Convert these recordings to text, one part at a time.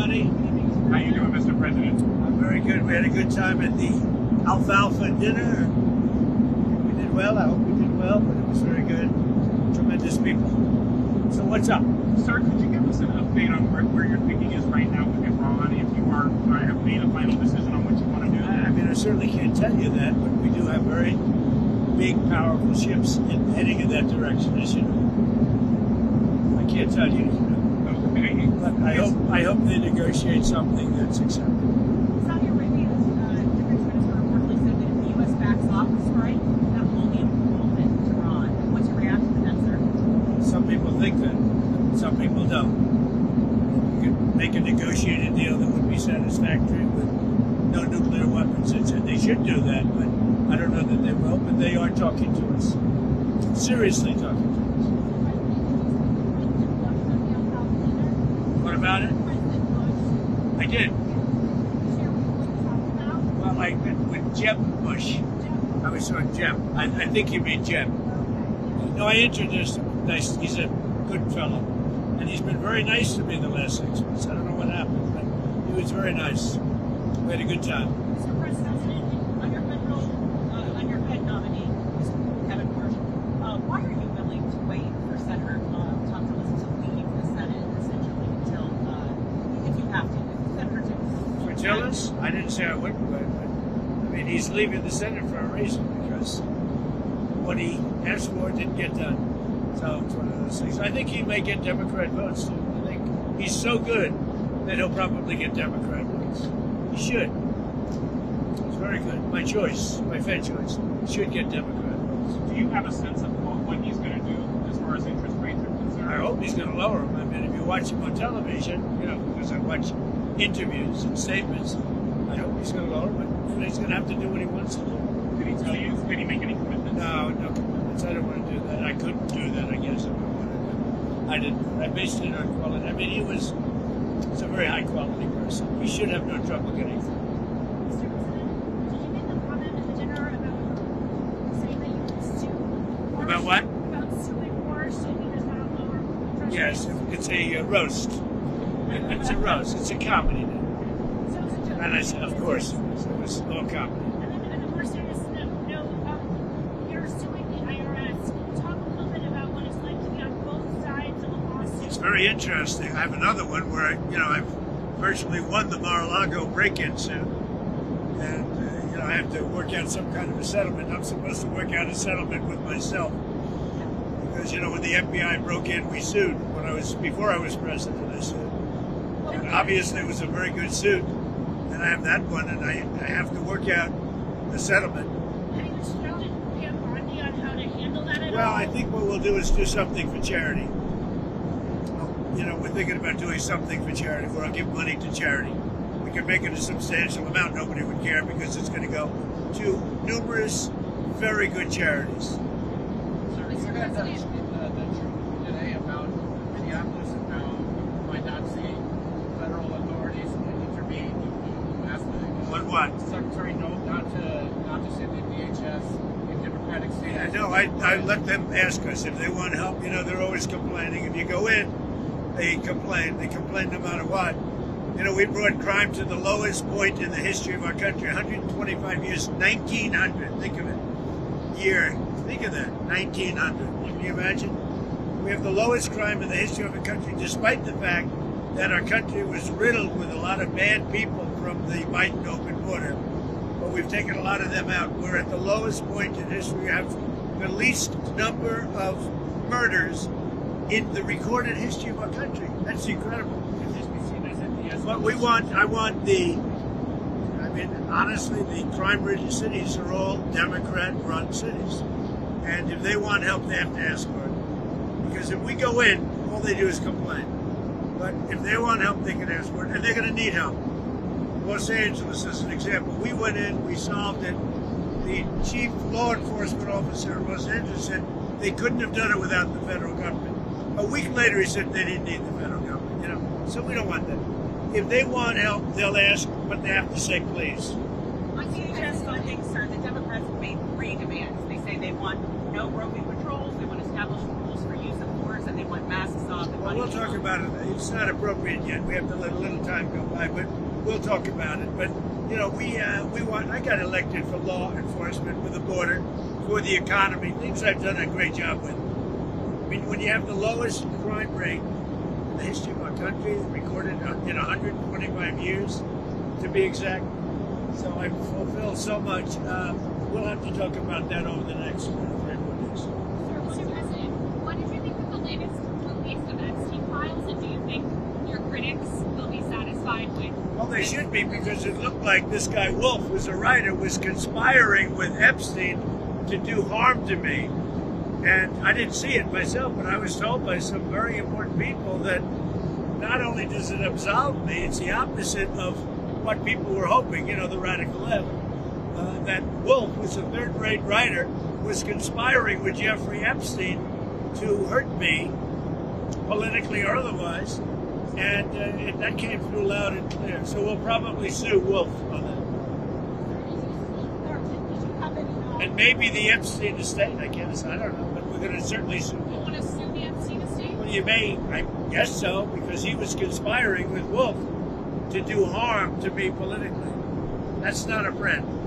everybody. How you doing, Mr. President? I'm very good. We had a good time at the alfalfa dinner. We did well. I hope we did well, but it was very good. Tremendous people. So what's up? Sir, could you give us an update on where your thinking is right now with Iran? If you have made a final decision on what you want to do? I mean, I certainly can't tell you that, but we do have very big, powerful ships heading in that direction, as you know. I can't tell you. Okay. But I hope they negotiate something that's acceptable. Saudi Arabia's defense minister reportedly said that if the U.S. backs off the strike, that will be involvement in Iran. What's your reaction to that, sir? Some people think that, some people don't. You could make a negotiated deal that would be satisfactory with no nuclear weapons. They should do that, but I don't know that they will. But they are talking to us, seriously talking to us. What about it? I did. Well, I met with Jeb Bush. I was on Jeb. I think you mean Jeb. No, I introduced him. Nice. He's a good fellow. And he's been very nice to me the last 6 months. I don't know what happened, but he was very nice. We had a good time. Mr. President, on your Fed nominee, Kevin Bush, why are you willing to wait for Senator Tom Tillis to leave the Senate, essentially, until, if you have to, Senator Tillis? For Tillis? I didn't say I wouldn't, but I mean, he's leaving the Senate for a reason, because what he asked for didn't get done. So it's one of those things. I think he may get Democrat votes, too. I think he's so good that he'll probably get Democrat votes. He should. It's very good. My choice, my Fed choice, should get Democrat votes. Do you have a sense of what he's going to do as far as interest rates are concerned? I hope he's going to lower them. I mean, if you watch him on television, you know, because I watch interviews and statements, I hope he's going to lower them, but he's going to have to do what he wants to do. Did he tell you? Did he make any commitments? No commitments. I don't want to do that. I couldn't do that, I guess, if I wanted to. I didn't. I based it on quality. I mean, he's a very high quality person. He should have no trouble getting through. Mr. President, did you make a comment at the dinner about saying that you would sue? About what? About suing Porsche if he does not lower interest Yes, rates? it's a roast. It's a roast. It's a comedy. So it was a joke. And I said, of course, it was all comedy. And the more serious note, you're suing the IRS. Can you talk a little bit about what it's like to be on both sides of a lawsuit? It's very interesting. I have another one where I've virtually won the Mar-a-Lago break-in suit, and I have to work out some kind of a settlement. I'm supposed to work out a settlement with myself because when the FBI broke in, we sued. Before I was president, I sued. And obviously, it was a very good suit, and I have that one, and I have to work out a settlement. Have you instructed Pam Bondi on how to handle that at all? Well, I think what we'll do is do something for charity. We're thinking about doing something for charity, where I'll give money to charity. We can make it a substantial amount. Nobody would care because it's going to go to numerous, very good charities. Sir, you guys have the truth today about Minneapolis and how you might not see federal authorities intervene. You asked What? Secretary Note not to send in DHS in Democratic states. Yeah, no, I let them ask us if they want help. They're always complaining. If you go in, they complain. They complain no matter what. We brought crime to the lowest point in the history of our country. 125 years, 1900. Think of it. Year. Think of that. 1900. Can you imagine? We have the lowest crime in the history of our country, despite the fact that our country was riddled with a lot of bad people from the Biden open border. But we've taken a lot of them out. We're at the lowest point in history. We have the least number of murders in the recorded history of our country. That's incredible. But honestly, the crime-ridden cities are all Democrat-run cities. And if they want help, they have to ask for it. Because if we go in, all they do is complain. But if they want help, they can ask for it. And they're going to need help. Los Angeles is an example. We went in, we solved it. The chief law enforcement officer in Los Angeles said they couldn't have done it without the federal government. A week later, he said they didn't need the federal government. So we don't want that. If they want help, they'll ask, but they have to say please. On DHS funding, sir, the Democrats have made 3 demands. They say they want no roving patrols, they want established rules for use of force, and they want masks off. And Well, we'll talk about it. It's not appropriate yet. We have to let a little time go by, but we'll talk about it. But you know, we want. I got elected for law enforcement, for the border, for the economy, things I've done a great job with. I mean, when you have the lowest crime rate in the history of our country, recorded in 125 years, to be exact. So I fulfilled so much. We'll have to talk about that over the next 3 or 4 days. Sir, Mr. President, what did you think of the latest release of Epstein files, and do you think your critics will be satisfied with? Well, they should be, because it looked like this guy Wolf, who's a writer, was conspiring with Epstein to do harm to me. And I didn't see it myself, but I was told by some very important people that not only does it absolve me, it's the opposite of what people were hoping, you know, the radical left. That Wolf, who's a third-rate writer, was conspiring with Jeffrey Epstein to hurt me, politically or otherwise, and that came through loud and clear. So we'll probably sue Wolf on that. And maybe the Epstein estate, I guess, I don't know, but we're going to certainly sue You Wolf. want to sue the Epstein estate? Well, you may, I guess so, because he was conspiring with Wolf to do harm to me politically. That's not a friend.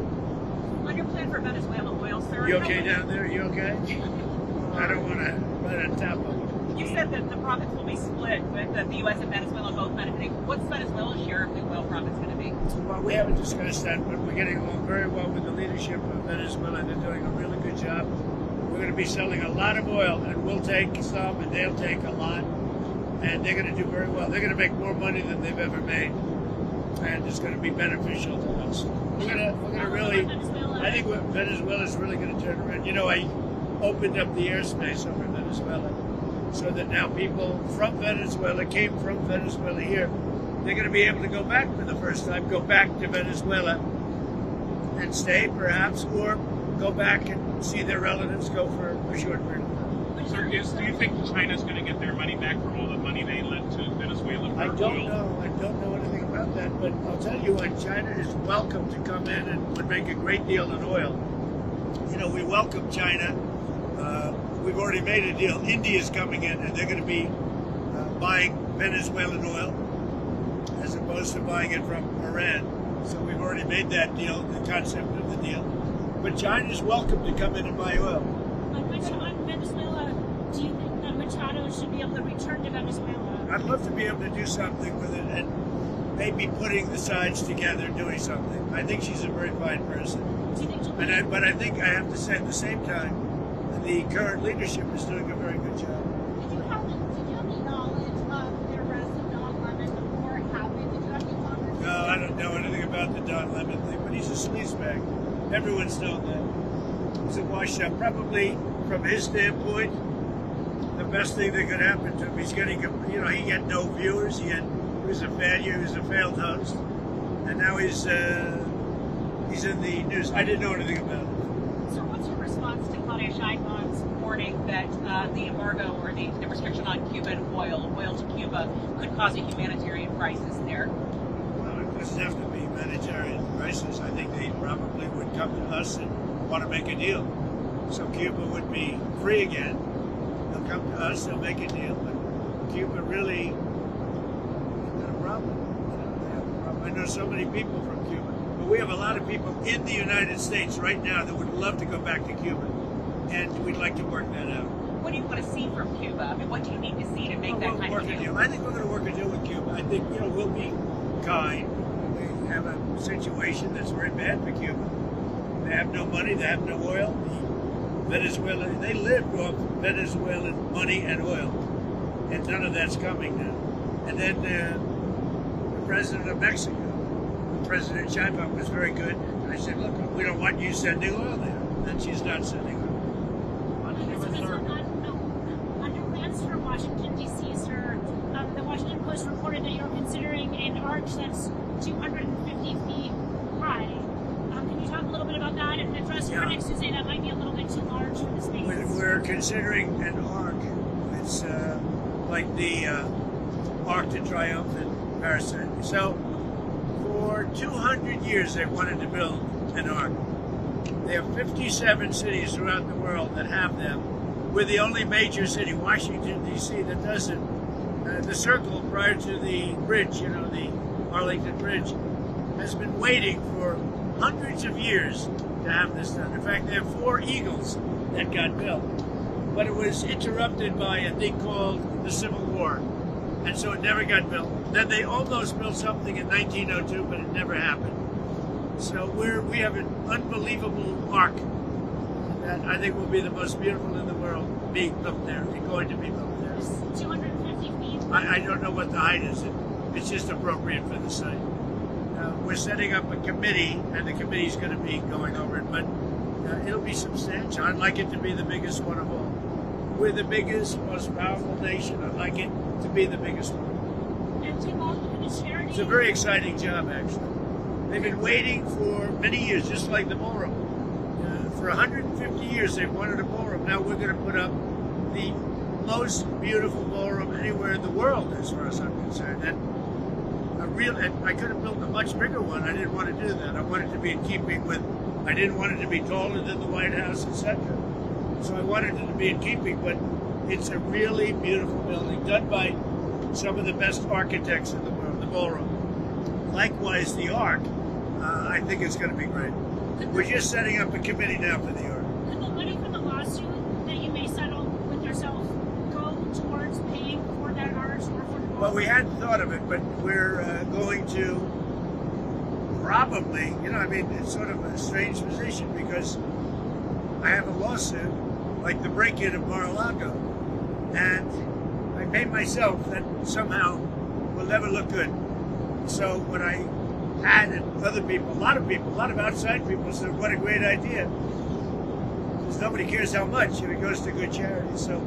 On your plan for Venezuela oil, sir. You okay down there? You okay? I don't want to let it tap on. You said that the profits will be split with the U.S. and Venezuela both benefiting. What's Venezuela's share of the oil profits going to be? Well, we haven't discussed that, but we're getting along very well with the leadership of Venezuela. They're doing a really good job. We're going to be selling a lot of oil, and we'll take some, and they'll take a lot, and they're going to do very well. They're going to make more money than they've ever made, and it's going to be beneficial to us. We're going to really. I think Venezuela's really going to turn around. You know, I opened up the airspace over Venezuela so that now people from Venezuela came from Venezuela here. They're going to be able to go back for the first time, go back to Venezuela and stay perhaps, or go back and see their relatives, go for a short period of time. Sir, do you think China's going to get their money back from all the money they lent to Venezuela for I oil? don't know. I don't know anything about that, but I'll tell you what, China is welcome to come in and would make a great deal in oil. You know, we welcome China. We've already made a deal. India's coming in, and they're going to be buying Venezuelan oil as opposed to buying it from Iran. So we've already made that deal, the concept of the deal. But China's welcome to come in and buy oil. On Venezuela, do you think that Machado should be able to return to Venezuela? I'd love to be able to do something with it, and maybe putting the sides together, doing something. I think she's a very fine person. Do you think she'll be But I think I have to say at the same time, the current leadership is doing a very good job. Did you have the knowledge of the arrest of Don Lemon before it happened? Did you have any conversation? No, I don't know anything about the Don Lemon thing, but he's a sleazebag. Everyone's known that. He's a washed up. Probably, from his standpoint, the best thing that could happen to him, he's getting, you know, he had no viewers. He was a failure. He was a failed host. And now he's in the news. I didn't know anything about it. So what's your response to Claudia Sheinbaum's warning that the embargo or the restriction on Cuban oil to Cuba, could cause a humanitarian crisis there? Well, it doesn't have to be humanitarian crisis. I think they probably would come to us and want to make a deal. So Cuba would be free again. They'll come to us, they'll make a deal, but Cuba really has got a problem. You know, they have a problem. I know so many people from Cuba, but we have a lot of people in the United States right now that would love to go back to Cuba, and we'd like to work that out. What do you want to see from Cuba? I mean, what do you need to see to make that We'll kind work of a deal? deal. I think we're going to work a deal with Cuba. I think, you know, we'll be kind. We have a situation that's very bad for Cuba. They have no money. They have no oil. Venezuela, they live off Venezuelan money and oil, and none of that's coming now. And then the president of Mexico, President Sheinbaum, was very good. I said, look, we don't want you sending oil there. And she's not sending oil. on your plans for Washington, D.C., sir? The Washington Post reported that you're considering an arch that's 250 feet high. Can you talk a little bit about that and address your critics who say that might be a little bit too large for the space? We're considering an arc. It's like the Arc de Triomphe in Paris. So for 200 years they've wanted to build an arc. There are 57 cities throughout the world that have them, We're the only major city, Washington, D.C., that does it. The circle prior to the bridge, the Arlington Bridge, has been waiting for hundreds of years to have this done. In fact, there are 4 Eagles that got built. But it was interrupted by a thing called the Civil War. And so it never got built. Then they almost built something in 1902, but it never happened. So we have an unbelievable arc that I think will be the most beautiful in the world being built there. It's going to be built there. It's 250 feet. I don't know what the height is. It's just appropriate for the site. We're setting up a committee, and the committee's going to be going over it, but it'll be substantial. I'd like it to be the biggest one of all. We're the biggest, most powerful nation. I'd like it to be the biggest one. And to all the charity. It's a very exciting job, actually. They've been waiting for many years, just like the ballroom. For 150 years, they've wanted a ballroom. Now we're going to put up the most beautiful ballroom anywhere in the world, as far as I'm concerned. And I could have built a much bigger one. I didn't want to do that. I wanted to be in keeping with. I didn't want it to be taller than the White House, etc. So I wanted it to be in keeping, but it's a really beautiful building done by some of the best architects in the world, the ballroom. Likewise, the Ark. I think it's going to be great. We're just setting up a committee now for the Ark. Could the money from the lawsuit that you may settle with yourself go towards paying for that arch or for the Well, we hadn't thought of it, but we're going to probably, it's sort of a strange position because I have a lawsuit like the break-in of Mar-a-Lago, and I paid myself that somehow will never look good. So when I had other people, a lot of outside people said, what a great idea. Because nobody cares how much, and it goes to good charity. So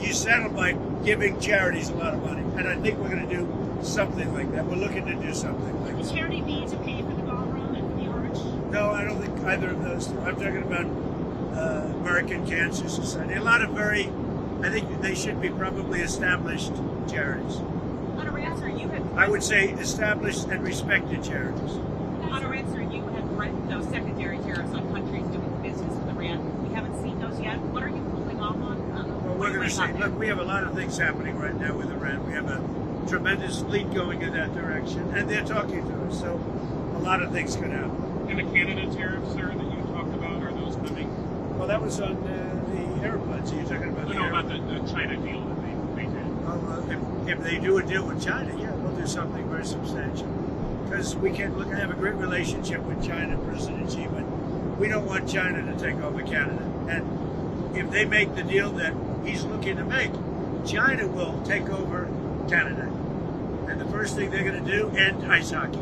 you settle by giving charities a lot of money, and I think we're going to do something like that. We're looking to do something like Would that. charity be to pay for the ballroom and for the arch? No, I don't think either of those two. I'm talking about American Cancer Society. I think they should be probably established charities. On a answer, you had. I would say established and respected charities. On a answer, you had threatened those secondary tariffs on countries doing business with Iran. We haven't seen those yet. What are you holding off on? Well, we're going to see. Look, we have a lot of things happening right now with Iran. We have a tremendous fleet going in that direction, and they're talking to us. So a lot of things could happen. And the Canada tariffs, sir, that you talked about, are those coming? Well, that was on the airplanes. Are you talking about the About the China deal that they did. If they do a deal with China, yeah, we'll do something very substantial. Because we can look and have a great relationship with China, President Xi, but we don't want China to take over Canada. And if they make the deal that he's looking to make, China will take over Canada. And the first thing they're going to do, end ice hockey.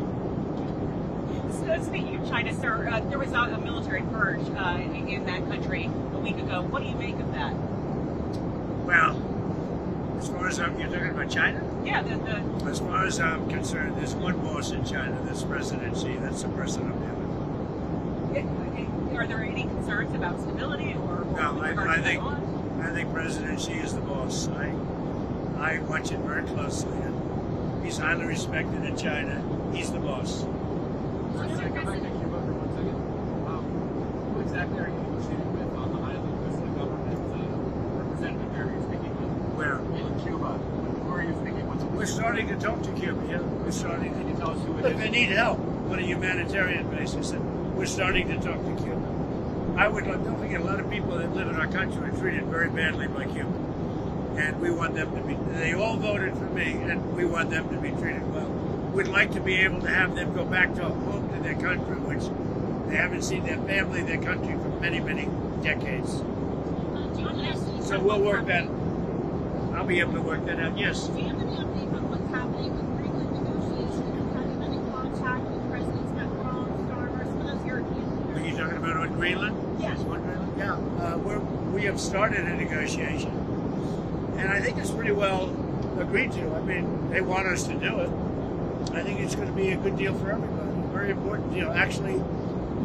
So speaking of China, sir, there was a military purge in that country a week ago. What do you make of that? Well, as far as you're talking about China? Yeah, As far as I'm concerned, there's one boss in China, that's President Xi. That's the person I'm dealing with. Are there any concerns about stability or No, with regard to Taiwan? I think President Xi is the boss. I watch it very closely. And he's highly respected in China. He's the boss. Can I go back to Cuba for 1 second? Who exactly are you negotiating with on the island? Who's the government representative there you're speaking with? Where? In Cuba. Who are you speaking with? We're starting to talk to Cuba. Yeah, we're starting Can you to. tell us who it Look, is? they need help on a humanitarian basis, and we're starting to talk to Cuba. Don't forget, a lot of people that live in our country are treated very badly by Cuba, and we want them to be. They all voted for me, and we want them to be treated well. We'd like to be able to have them go back to home to their country, which they haven't seen their family, their country for many, many decades. So we'll work that. I'll be able to work that out. Yes. Do you have any update on what's happening with Greenland negotiations? Have you been in contact with Presidents Macron, Starmer, some of those European Are leaders? you talking about on Greenland? Yes. On Greenland? Yeah. We have started a negotiation, and I think it's pretty well agreed to. I mean, they want us to do it. I think it's going to be a good deal for everybody. A very important deal. Actually,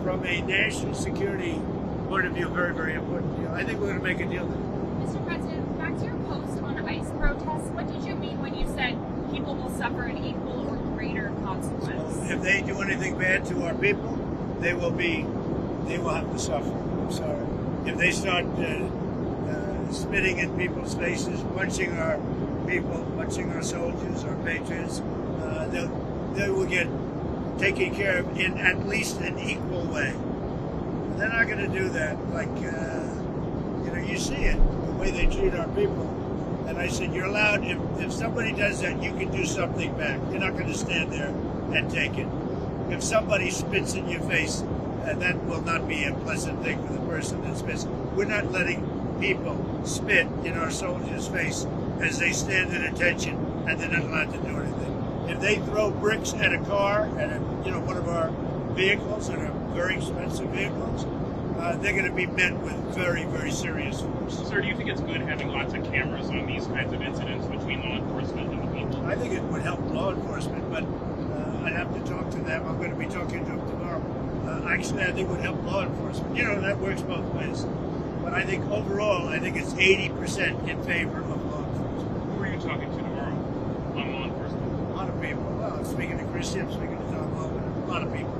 from a national security point of view, very, very important deal. I think we're going to make a deal there. Mr. President, back to your post on ICE protests, what did you mean when you said people will suffer an equal or greater consequence? If they do anything bad to our people, they will have to suffer. I'm sorry. If they start spitting in people's faces, punching our people, punching our soldiers, our patriots. They will get taken care of in at least an equal way. They're not going to do that. Like, you see it, the way they treat our people. And I said, you're allowed, if somebody does that, you can do something back. You're not going to stand there and take it. If somebody spits in your face, that will not be a pleasant thing for the person that spits. We're not letting people spit in our soldiers' face as they stand at attention, and they're not allowed to do anything. If they throw bricks at a car, at one of our vehicles, that are very expensive vehicles, they're going to be met with very, very serious force. Sir, do you think it's good having lots of cameras on these kinds of incidents between law enforcement and the people? I think it would help law enforcement, but I'd have to talk to them. I'm going to be talking to them tomorrow. Actually, I think it would help law enforcement. That works both ways. But I think overall, I think it's 80% in favor of law enforcement. Who are you talking to tomorrow on law enforcement? A lot of people. Well, I'm speaking to Christy, I'm speaking to Tom Hogan, a lot of people.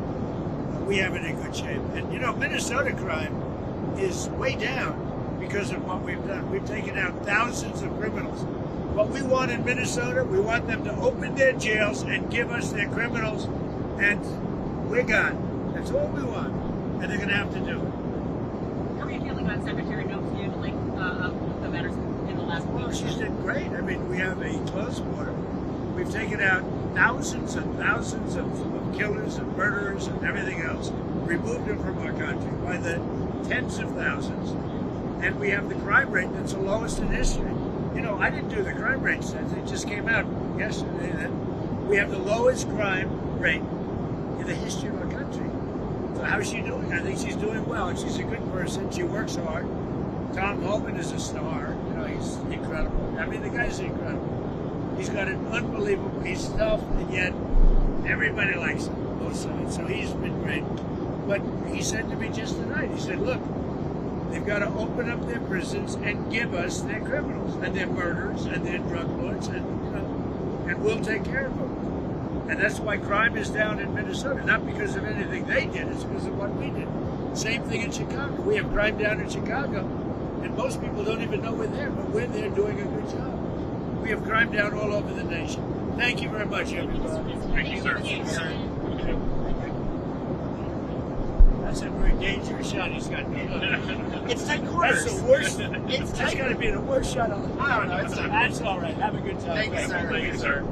We have it in good shape. And, Minnesota crime is way down because of what we've done. We've taken out thousands of criminals. What we want in Minnesota, we want them to open their jails and give us their criminals, and we're gone. That's all we want. And they're going to have to do it. How are you feeling about Secretary Noakes handling the matters in the last week? Well, she's did great. I mean, we have a closed border. We've taken out thousands and thousands of killers and murderers and everything else, removed them from our country by the tens of thousands. And we have the crime rate that's the lowest in history. I didn't do the crime rate stats. It just came out yesterday that we have the lowest crime rate in the history of our country. So how's she doing? I think she's doing well. She's a good person. She works hard. Tom Hogan is a star. He's incredible. I mean, the guy's incredible. He's got an unbelievable, he's tough, and yet everybody likes him, both sides. So he's been great. But he said to me just tonight, he said, look, they've got to open up their prisons and give us their criminals and their murderers and their drug lords, and we'll take care of them. And that's why crime is down in Minnesota, not because of anything they did, it's because of what we did. Same thing in Chicago. We have crime down in Chicago, and most people don't even know we're there, but we're there doing a good job. We have crime down all over the nation. Thank you very much, everybody. Thank you, sir. That's a very dangerous shot he's got. It's 10 quarters. That's the worst. It's That's got to be the worst shot on the. I don't know. That's all right. Have a good time. Thank you, sir. Thank you, sir.